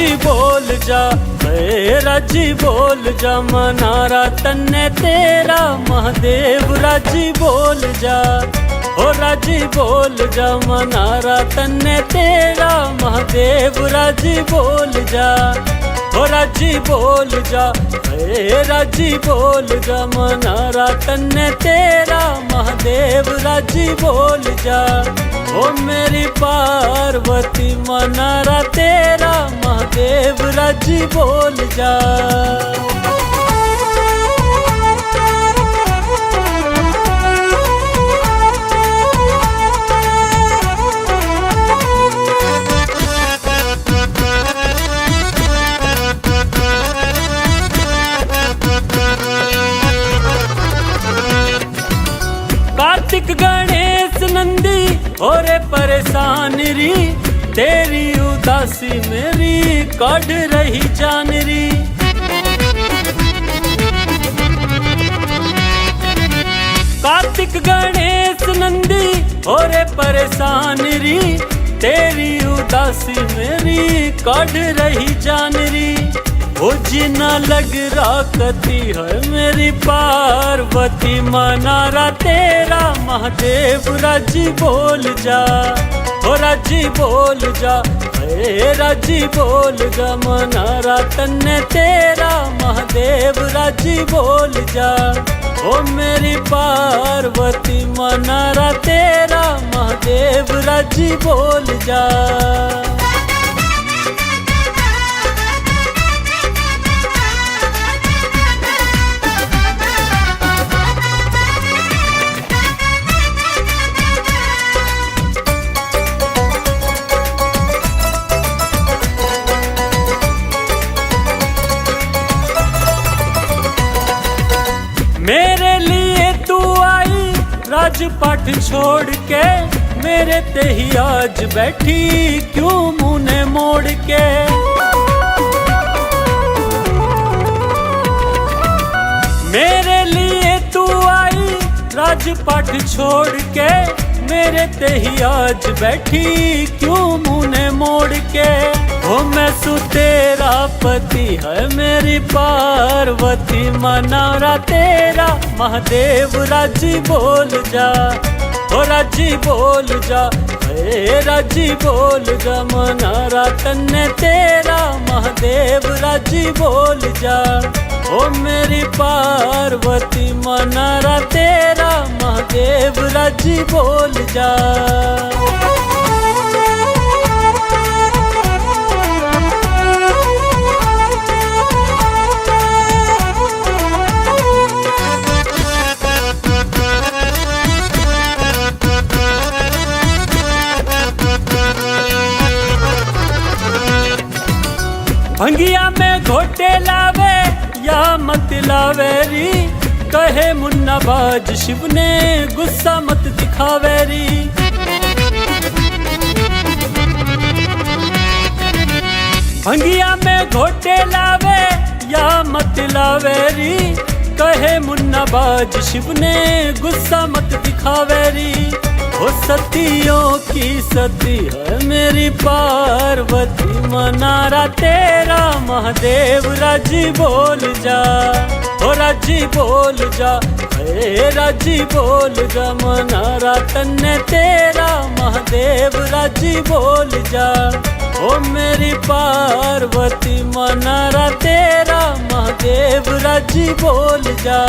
राजी बोल जा, राजी बोल जा, मनारा तन्ने तेरा महादेव राजी बोल जा। ओ राजी बोल जा, मनारा तन्ने तेरा महादेव राजी बोल जा। ओ राजी बोल जा, राजी बोल जा, मनारा तन्ने तेरा महादेव राजी बोल जा। ओ मेरी पार्वती मनारा तेरा महादेव राजी बोल जा। कार्तिक गणेश नंदी ओरे परेशान री, तेरी उदासी मेरी काढ़ रही जान री। कार्तिक गणेश नंदी ओरे परेशान री, तेरी उदासी मेरी काढ़ रही जान री। ओ जीना लग राकती है मेरी पार्वती मनारा तेरा महादेव राजी बोल जा। ओ राजी बोल जा, राजी बोल जा, मनारा तन्ने तेरा महादेव राजी बोल जा। ओ मेरी पार्वती मनारा तेरा महादेव राजी बोल जा। मेरे लिए तू आई राजपाट छोड़ के, मेरे ते ही आज बैठी क्यों मुँह मोड़ के। मेरे लिए तू आई राजपाट छोड़ के, मेरे ते ही आज बैठी क्यों मुँह मोड़ के। ओ मैं सु तेरा पति है मेरी पार्वती मनारा तेरा महादेव राजी बोल जा। ओ राजी बोल जा, राजी बोल जा, मनारा तन्ने तेरा महादेव राजी बोल जा। ओ मेरी पार्वती मनारा तेरा महादेव राजी बोल जा। भंगिया में घोटे लावे या मत लावे री, कहे मुन्ना बाज शिव ने गुस्सा मत दिखावे री। भंगिया में घोटे लावे या मत लावे री, कहे मुन्ना बाज शिव ने गुस्सा मत दिखावे री। ओ सतियों की सती है मेरी पार्वती मनारा तेरा महादेव राजी बोल जा। ओ राजी बोल जा, राजी बोल जा, मनारा तन्ने तेरा महादेव राजी बोल जा। ओ मेरी पार्वती मनारा तेरा महादेव राजी बोल जा।